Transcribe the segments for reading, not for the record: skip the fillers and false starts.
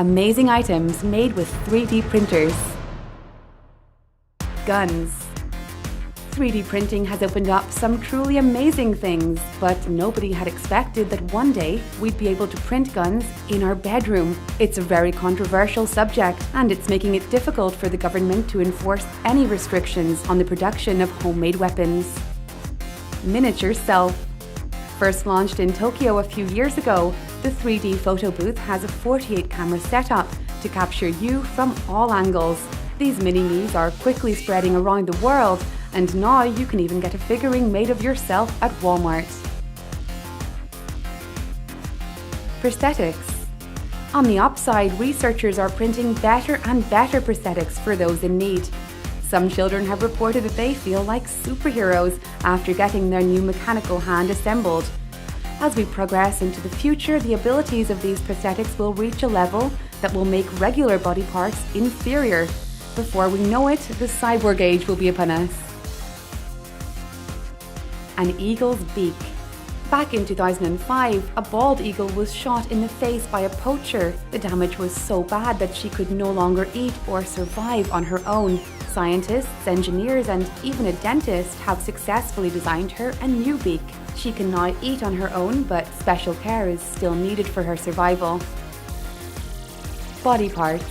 Amazing items made with 3D printers. Guns. 3D printing has opened up some truly amazing things, but nobody had expected that one day we'd be able to print guns in our bedroom. It's a very controversial subject, and it's making it difficult for the government to enforce any restrictions on the production of homemade weapons. Miniature Self. First launched in Tokyo a few years ago, the 3D photo booth has a 48 camera setup to capture you from all angles. These mini-me's are quickly spreading around the world, and now you can even get a figurine made of yourself at Walmart. Prosthetics. On the upside, researchers are printing better and better prosthetics for those in need. Some children have reported that they feel like superheroes after getting their new mechanical hand assembled. As we progress into the future, the abilities of these prosthetics will reach a level that will make regular body parts inferior. Before we know it, the cyborg age will be upon us. An eagle's beak. Back in 2005, a bald eagle was shot in the face by a poacher. The damage was so bad that she could no longer eat or survive on her own. Scientists, engineers, and even a dentist have successfully designed her a new beak. She can now eat on her own, but special care is still needed for her survival. Body parts.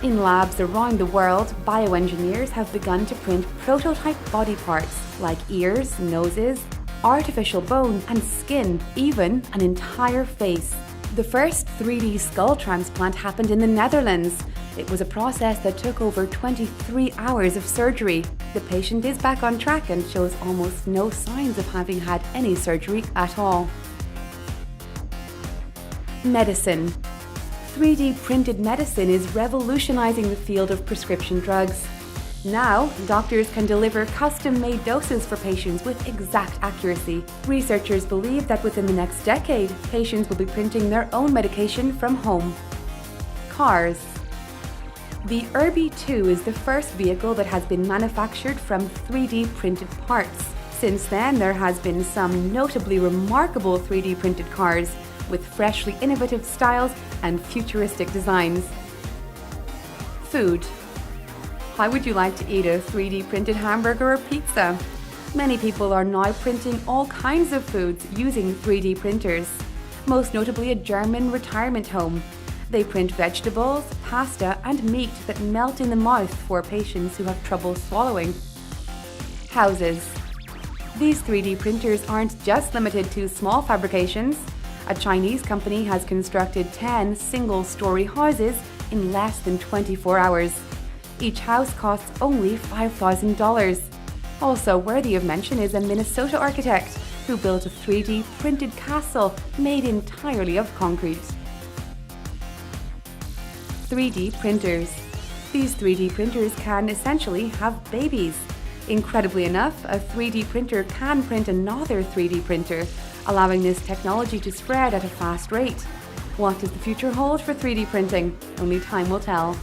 In labs around the world, bioengineers have begun to print prototype body parts like ears, noses, artificial bone and skin, even an entire face. The first 3D skull transplant happened in the Netherlands. It was a process that took over 23 hours of surgery. The patient is back on track and shows almost no signs of having had any surgery at all. Medicine. 3D printed medicine is revolutionizing the field of prescription drugs. Now, doctors can deliver custom-made doses for patients with exact accuracy. Researchers believe that within the next decade, patients will be printing their own medication from home. Cars. The Urbi 2 is the first vehicle that has been manufactured from 3D printed parts. Since then, there has been some notably remarkable 3D printed cars with freshly innovative styles and futuristic designs. Food. How would you like to eat a 3D printed hamburger or pizza? Many people are now printing all kinds of foods using 3D printers, most notably a German retirement home. They print vegetables, pasta, and meat that melt in the mouth for patients who have trouble swallowing. Houses. These 3D printers aren't just limited to small fabrications. A Chinese company has constructed 10 single-story houses in less than 24 hours. Each house costs only $5,000. Also worthy of mention is a Minnesota architect who built a 3D printed castle made entirely of concrete. 3D printers. These 3D printers can essentially have babies. Incredibly enough, a 3D printer can print another 3D printer, allowing this technology to spread at a fast rate. What does the future hold for 3D printing? Only time will tell.